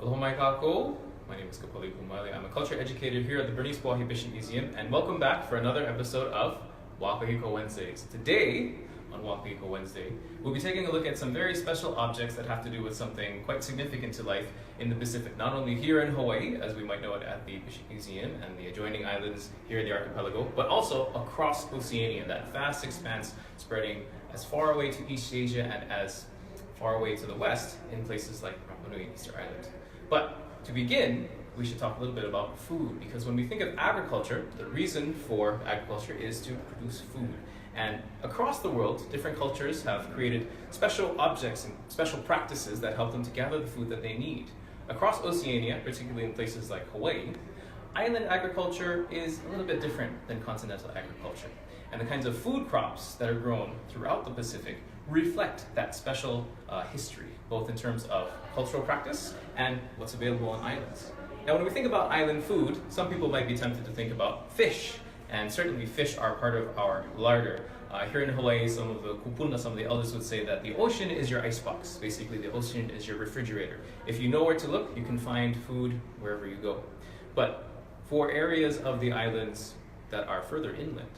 Aloha mai kākou. My name is Kapalikū. I'm a culture educator here at the BishopMuseum, and welcome back for another episode of WāKahikoWednesdays. Today, on WāKahikoWednesday, we'll be taking a look at some very special objects that have to do with something quite significant to life in the Pacific, not only here in Hawaii, as we might know it at the BishopMuseum and the adjoining islands here in the archipelago, but also across Oceania, that vast expanse spreading as far away to East Asia and as far away to the west in places like Rapa Nui and Easter Island. But to begin, we should talk a little bit about food, because when we think of agriculture, the reason for agriculture is to produce food. And across the world, different cultures have created special objects and special practices that help them to gather the food that they need. Across Oceania, particularly in places like Hawaii, island agriculture is a little bit different than continental agriculture. And the kinds of food crops that are grown throughout the Pacific reflect that special history, both in terms of cultural practice and what's available on islands. Now, when we think about island food, some people might be tempted to think about fish, and certainly fish are part of our larder. Here in Hawaii, some of the elders would say that the ocean is your icebox. Basically, the ocean is your refrigerator. If you know where to look, you can find food wherever you go. But for areas of the islands that are further inland,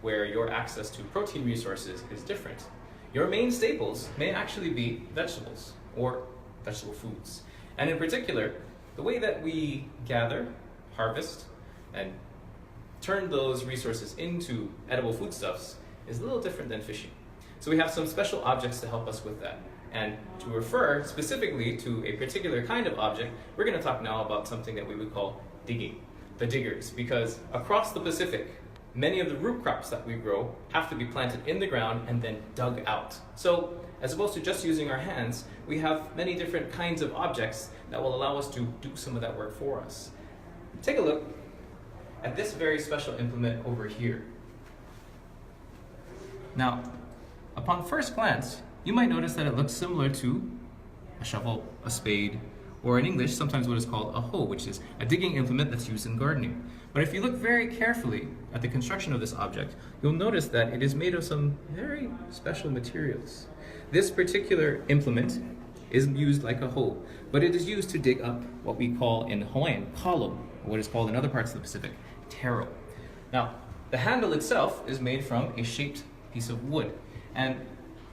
where your access to protein resources is different, your main staples may actually be vegetables or vegetable foods. And in particular, the way that we gather, harvest, and turn those resources into edible foodstuffs is a little different than fishing. So we have some special objects to help us with that. And to refer specifically to a particular kind of object, we're going to talk now about something that we would call digging, the diggers, because across the Pacific, many of the root crops that we grow have to be planted in the ground and then dug out. So as opposed to just using our hands, we have many different kinds of objects that will allow us to do some of that work for us. Take a look at this very special implement over here. Now, upon first glance, you might notice that it looks similar to a shovel, a spade, or in English, sometimes what is called a hoe, which is a digging implement that's used in gardening. But if you look very carefully at the construction of this object, you'll notice that it is made of some very special materials. This particular implement is used like a hoe, but it is used to dig up what we call in Hawaiian kalo, or what is called in other parts of the Pacific, taro. Now, the handle itself is made from a shaped piece of wood, and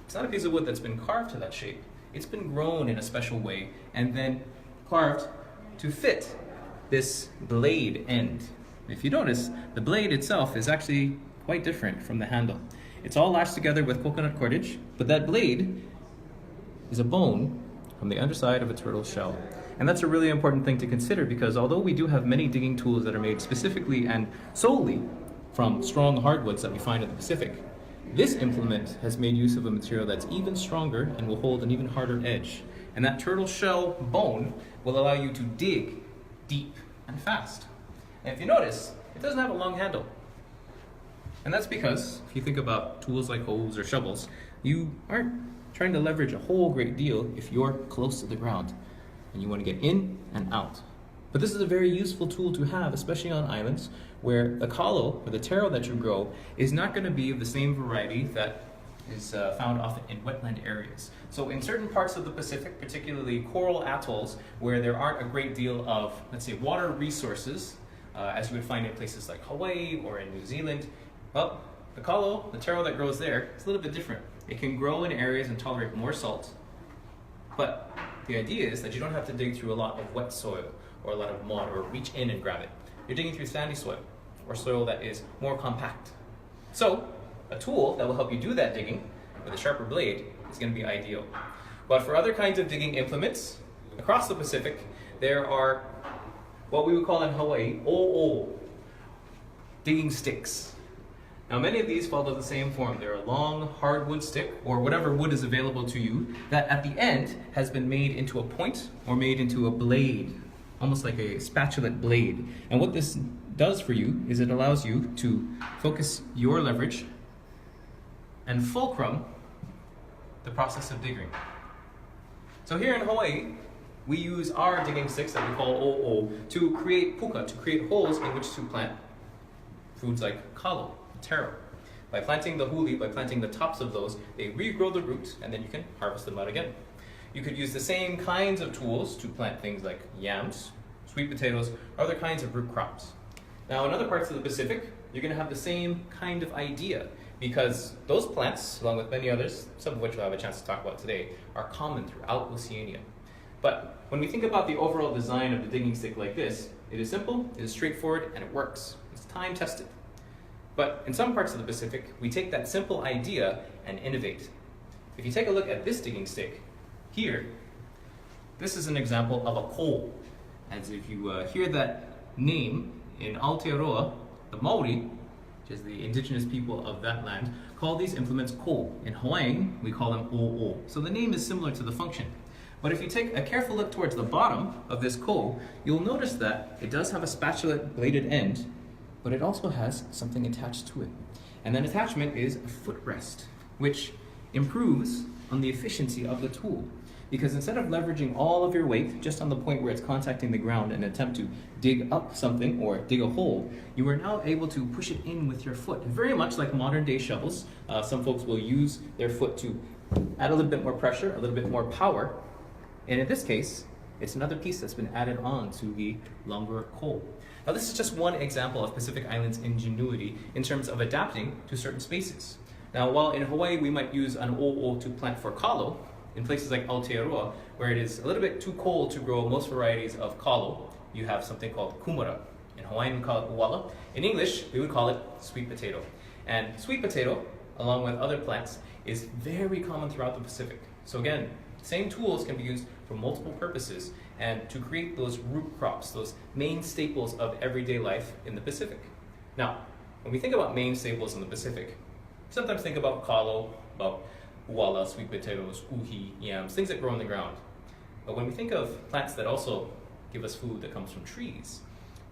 it's not a piece of wood that's been carved to that shape. It's been grown in a special way and then carved to fit this blade end. If you notice, the blade itself is actually quite different from the handle. It's all lashed together with coconut cordage, but that blade is a bone from the underside of a turtle shell. And that's a really important thing to consider, because although we do have many digging tools that are made specifically and solely from strong hardwoods that we find in the Pacific, this implement has made use of a material that's even stronger and will hold an even harder edge. And that turtle shell bone will allow you to dig deep and fast. And if you notice, it doesn't have a long handle. And that's because, if you think about tools like hoes or shovels, you aren't trying to leverage a whole great deal if you're close to the ground and you want to get in and out. But this is a very useful tool to have, especially on islands where the kalo, or the taro that you grow, is not going to be of the same variety that is found often in wetland areas. So in certain parts of the Pacific, particularly coral atolls, where there aren't a great deal of, let's say, water resources, as you would find in places like Hawaii or in New Zealand, well, the kalo, the taro that grows there, it's a little bit different. It can grow in areas and tolerate more salt, but the idea is that you don't have to dig through a lot of wet soil or a lot of mud or reach in and grab it. You're digging through sandy soil or soil that is more compact. So a tool that will help you do that digging with a sharper blade is going to be ideal. But for other kinds of digging implements across the Pacific, there are what we would call in Hawaii, o'o, digging sticks. Now, many of these follow the same form. They're a long hardwood stick, or whatever wood is available to you, that at the end has been made into a point or made into a blade, almost like a spatulate blade. And what this does for you is it allows you to focus your leverage and fulcrum the process of digging. So here in Hawaii, we use our digging sticks that we call o'o to create puka, to create holes in which to plant foods like kalo, taro. By planting the huli, by planting the tops of those, they regrow the roots, and then you can harvest them out again. you could use the same kinds of tools to plant things like yams, sweet potatoes, or other kinds of root crops. Now, in other parts of the Pacific, you're going to have the same kind of idea, because those plants, along with many others, some of which we'll have a chance to talk about today, are common throughout Oceania. But when we think about the overall design of the digging stick like this, it is simple, it is straightforward, and it works. It's time tested. But in some parts of the Pacific, we take that simple idea and innovate. If you take a look at this digging stick, here, this is an example of a ko. As if you hear that name in Aotearoa, the Maori, which is the indigenous people of that land, call these implements ko. In Hawaiian, we call them o. So the name is similar to the function. But if you take a careful look towards the bottom of this ko, you'll notice that it does have a spatula bladed end, but it also has something attached to it. And that attachment is a footrest, which improves on the efficiency of the tool. Because instead of leveraging all of your weight just on the point where it's contacting the ground and attempt to dig up something or dig a hole, you are now able to push it in with your foot. Very much like modern day shovels, some folks will use their foot to add a little bit more pressure, a little bit more power. And in this case, it's another piece that's been added on to the longer ko. Now, this is just one example of Pacific Island's ingenuity in terms of adapting to certain spaces. Now, while in Hawaii we might use an o'o to plant for kalo, in places like Aotearoa, where it is a little bit too cold to grow most varieties of kalo, you have something called kumara. In Hawaiian we call it uwala. In English, we would call it sweet potato. And sweet potato, along with other plants, is very common throughout the Pacific. So again, same tools can be used for multiple purposes and to create those root crops, those main staples of everyday life in the Pacific. Now, when we think about main staples in the Pacific, we sometimes think about kalo, about uwala, sweet potatoes, uhi, yams, things that grow on the ground. But when we think of plants that also give us food that comes from trees,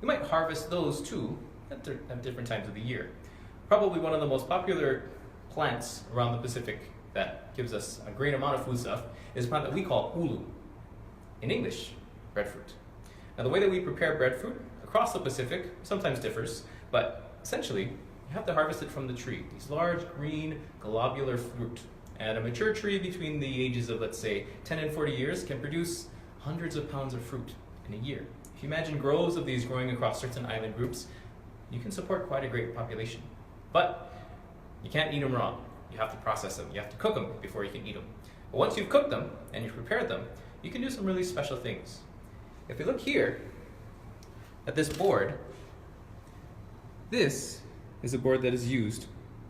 we might harvest those too at different times of the year. Probably one of the most popular plants around the Pacific that gives us a great amount of food stuff is a plant that we call ulu. In English, breadfruit. Now, the way that we prepare breadfruit across the Pacific sometimes differs, but essentially, you have to harvest it from the tree. These large green globular fruit. And a mature tree between the ages of, let's say, 10 and 40 years can produce hundreds of pounds of fruit in a year. If you imagine groves of these growing across certain island groups, you can support quite a great population. But you can't eat them raw. You have to process them. You have to cook them before you can eat them. But once you've cooked them and you've prepared them, you can do some really special things. If we look here at this board, this is a board that is used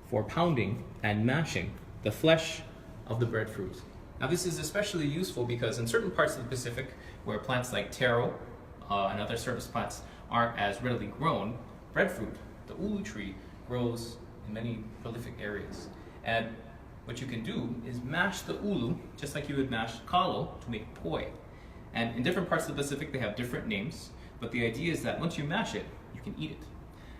for pounding and mashing the flesh of the breadfruit. Now, this is especially useful because in certain parts of the Pacific where plants like taro and other service plants aren't as readily grown, breadfruit, the ulu tree, grows in many prolific areas. And what you can do is mash the ulu just like you would mash kalo to make poi. And in different parts of the Pacific, they have different names, but the idea is that once you mash it, you can eat it.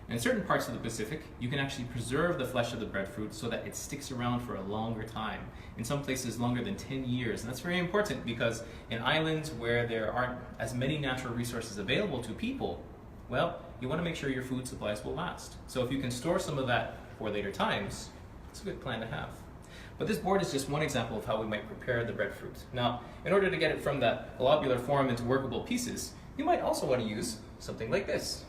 And in certain parts of the Pacific, you can actually preserve the flesh of the breadfruit so that it sticks around for a longer time. In some places, longer than 10 years. And that's very important because in islands where there aren't as many natural resources available to people, well, you want to make sure your food supplies will last. So if you can store some of that for later times, it's a good plan to have. But this board is just one example of how we might prepare the breadfruit. Now, in order to get it from that globular form into workable pieces, you might also want to use something like this.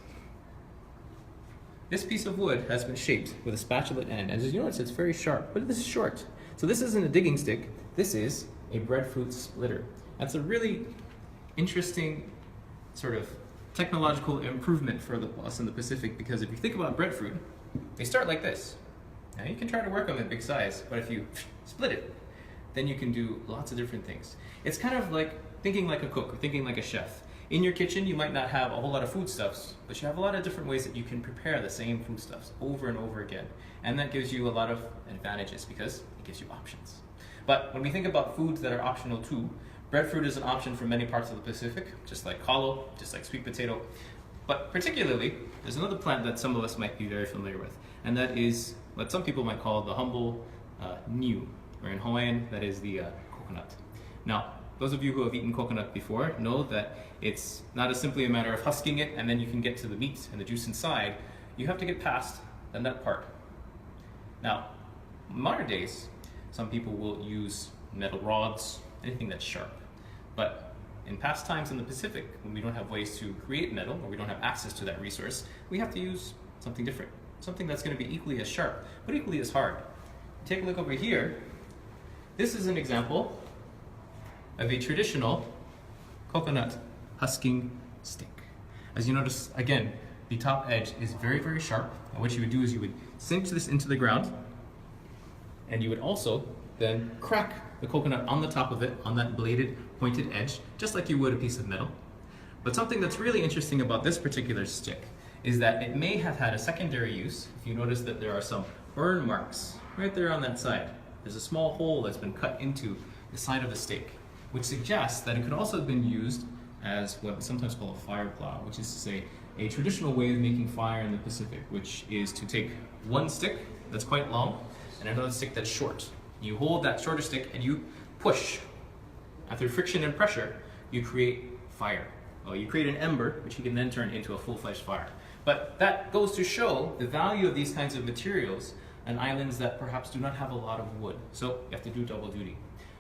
This piece of wood has been shaped with a spatula end, and as you notice, it's very sharp, but this is short. So this isn't a digging stick, this is a breadfruit splitter. That's a really interesting sort of technological improvement for us in the Pacific, because if you think about breadfruit, they start like this. Now you can try to work on that big size, but if you split it, then you can do lots of different things. It's kind of like thinking like a cook or thinking like a chef. In your kitchen, you might not have a whole lot of foodstuffs, but you have a lot of different ways that you can prepare the same foodstuffs over and over again. And that gives you a lot of advantages because it gives you options. But when we think about foods that are optional too, breadfruit is an option for many parts of the Pacific, just like kalo, just like sweet potato. But particularly, there's another plant that some of us might be very familiar with, and that is what some people might call the humble niu, or in Hawaiian, that is the coconut. Now, those of you who have eaten coconut before know that it's not as simply a matter of husking it and then you can get to the meat and the juice inside. You have to get past the nut part. Now, in modern days, some people will use metal rods anything that's sharp. But in past times in the Pacific, when we don't have ways to create metal, or we don't have access to that resource, we have to use something different. Something that's going to be equally as sharp, but equally as hard. Take a look over here. This is an example of a traditional coconut husking stick. As you notice, again, the top edge is very, very sharp. And what you would do is you would sink this into the ground, and you would also then crack the coconut on the top of it, on that bladed, pointed edge, just like you would a piece of metal. But something that's really interesting about this particular stick is that it may have had a secondary use. If you notice that there are some burn marks right there on that side. There's a small hole that's been cut into the side of the stake, which suggests that it could also have been used as what we sometimes call a fire plow, which is to say a traditional way of making fire in the Pacific, which is to take one stick that's quite long and another stick that's short. You hold that shorter stick and you push. After friction and pressure, you create fire. Well, you create an ember, which you can then turn into a full-fledged fire. But that goes to show the value of these kinds of materials on islands that perhaps do not have a lot of wood. So you have to do double duty.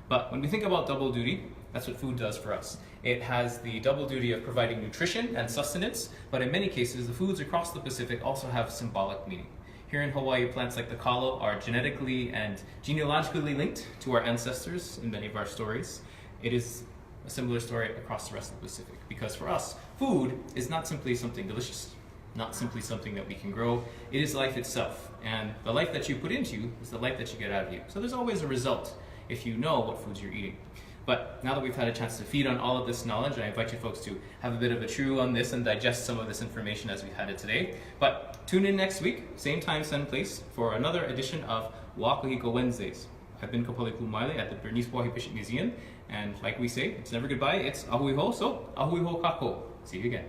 But when we think about double duty, that's what food does for us. It has the double duty of providing nutrition and sustenance, but in many cases, the foods across the Pacific also have symbolic meaning. Here in Hawaii, plants like the kalo are genetically and genealogically linked to our ancestors in many of our stories. It is a similar story across the rest of the Pacific, because for us, food is not simply something delicious, not simply something that we can grow. It is life itself, and the life that you put into you is the life that you get out of you. So there's always a result if you know what foods you're eating. But now that we've had a chance to feed on all of this knowledge, I invite you folks to have a bit of a chew on this and digest some of this information as we've had it today. But tune in next week, same time, same place, for another edition of WāKahikoWednesdays. I've been Kapalikū at the BishopMuseum, and like we say, it's never goodbye, it's ahui ho, so ahui ho kako. See you again.